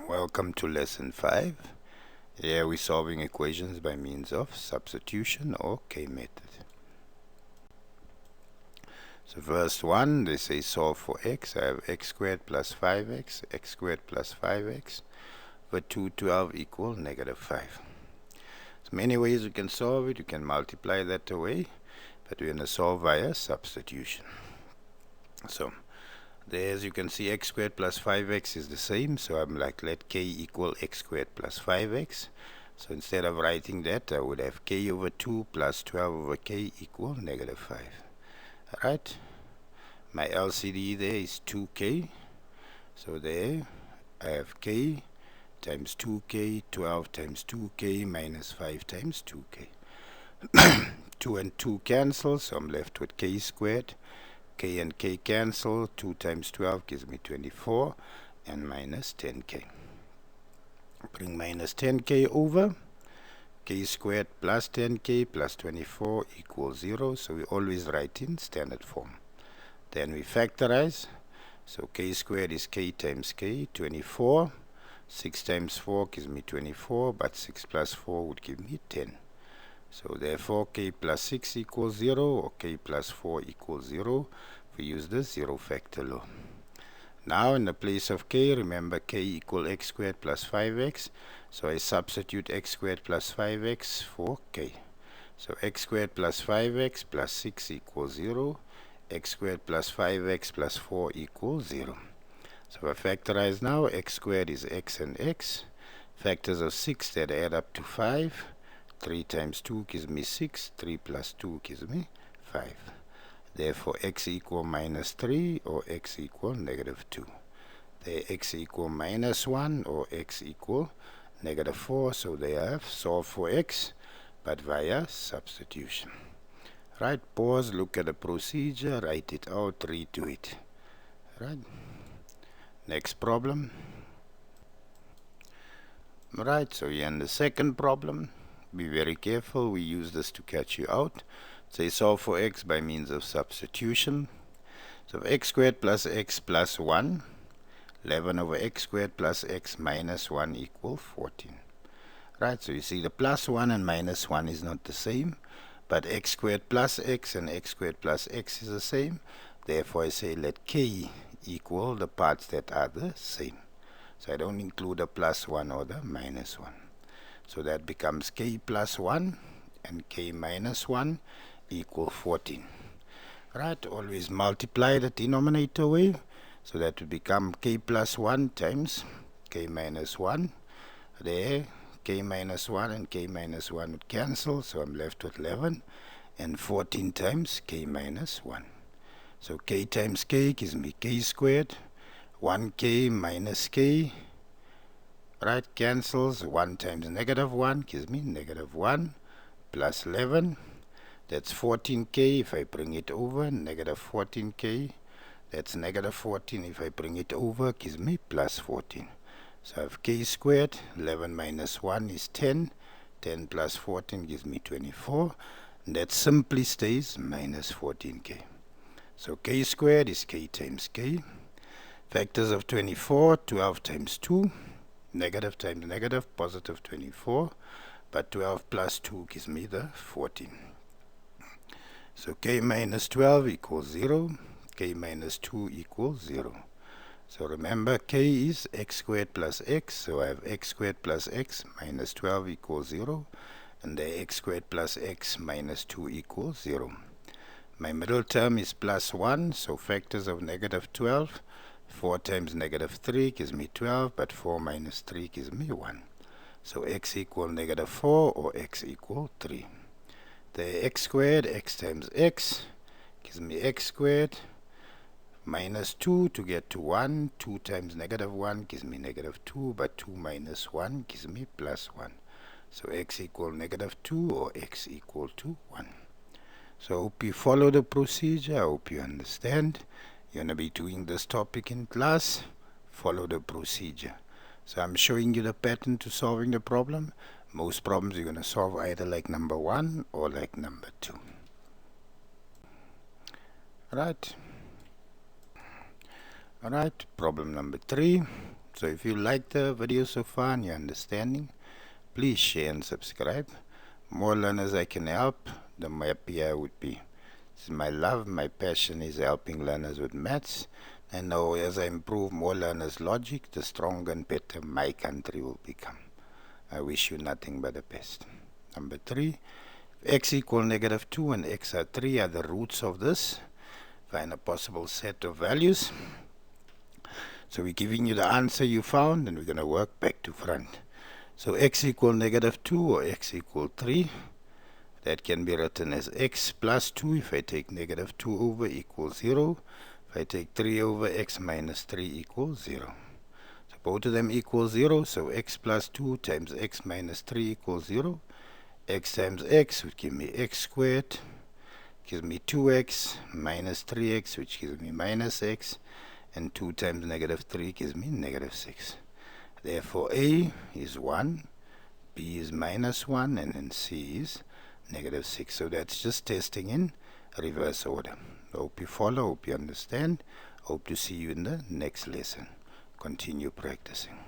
Welcome to lesson 5. Here we're solving equations by means of substitution or K method. So first one, they say solve for x. I have x squared plus 5x, x squared plus 5x, with 212 equal negative 5. So many ways you can solve it. You can multiply that away, but we're going to solve via substitution. So there, as you can see, x squared plus 5x is the same, so I'm like, let k equal x squared plus 5x. So instead of writing that, I would have k over 2 plus 12 over k equal negative 5. Alright, my LCD there is 2k, so there I have k times 2k, 12 times 2k minus 5 times 2k. 2 and 2 cancel, so I'm left with k squared. K and k cancel. 2 times 12 gives me 24 and minus 10k. Bring minus 10k over. K squared plus 10k plus 24 equals 0. So we always write in standard form. Then we factorize. So k squared is k times k, 24. 6 times 4 gives me 24, but 6 plus 4 would give me 10. So therefore k plus 6 equals 0 or k plus 4 equals 0. We use the 0 factor law. Now in the place of k, remember k equal x squared plus 5x. So I substitute x squared plus 5x for k. So x squared plus 5x plus 6 equals 0. X squared plus 5x plus 4 equals 0. So if I factorize now, x squared is x and x. Factors of 6 that add up to 5. 3 times 2 gives me 6. 3 plus 2 gives me 5. Therefore, x equal minus 3 or x equal negative 2. There, x equal minus 1 or x equal negative 4. So they have solved for x, but via substitution. Right, pause, look at the procedure, write it out, read to it. Right. Next problem. Right, so here in the second problem, be very careful, we use this to catch you out. Say solve for x by means of substitution. So x squared plus x plus 1, 11 over x squared plus x minus 1 equal 14. Right, so you see the plus 1 and minus 1 is not the same, but x squared plus x and x squared plus x is the same. Therefore I say let k equal the parts that are the same. So I don't include the plus 1 or the minus 1. So that becomes k plus 1 and k minus 1 equal 14. Right, always multiply the denominator away. So that would become k plus 1 times k minus 1. There, k minus 1 and k minus 1 would cancel. So I'm left with 11 and 14 times k minus 1. So k times k gives me k squared. 1k minus k, right, cancels. 1 times negative 1 gives me negative 1 plus 11. That's 14k if I bring it over, negative 14k. That's negative 14 if I bring it over, gives me plus 14. So I have k squared. 11 minus 1 is 10. 10 plus 14 gives me 24. And that simply stays minus 14k. So k squared is k times k. Factors of 24, 12 times 2, negative times negative, positive 24, but 12 plus 2 gives me the 14. So k minus 12 equals 0, k minus 2 equals 0. So remember, k is x squared plus x, so I have x squared plus x minus 12 equals 0, and the x squared plus x minus 2 equals 0. My middle term is plus 1, so factors of negative 12, 4 times negative 3 gives me 12, but 4 minus 3 gives me 1. So x equal negative 4 or x equal 3. The x squared, x times x, gives me x squared, minus 2 to get to 1. 2 times negative 1 gives me negative 2, but 2 minus 1 gives me plus 1. So x equal negative 2 or x equal to 1. So I hope you follow the procedure. I hope you understand. You're going to be doing this topic in class. Follow the procedure. So I'm showing you the pattern to solving the problem. Most problems you're going to solve either like number 1 or like number 2. Alright, problem number 3. So if you like the video so far and you're understanding, please share and subscribe. More learners I can help, the happier I would be. This is my love, my passion is helping learners with maths. And now as I improve more learners' logic, the stronger and better my country will become. I wish you nothing but the best. Number 3, if x equal negative 2 and x are 3 are the roots of this. Find a possible set of values. So we're giving you the answer you found, and we're going to work back to front. So x equal negative 2 or x equal 3, that can be written as x plus 2 if I take negative 2 over equals 0. If I take 3 over, x minus 3 equals 0. So both of them equal 0, so x plus 2 times x minus 3 equals 0. X times x would give me x squared, gives me 2x minus 3x, which gives me minus x, and 2 times negative 3 gives me negative 6. Therefore A is 1, B is minus 1, and then C is negative 6. So that's just testing in reverse order. Hope you follow, hope you understand. Hope to see you in the next lesson. Continue practicing.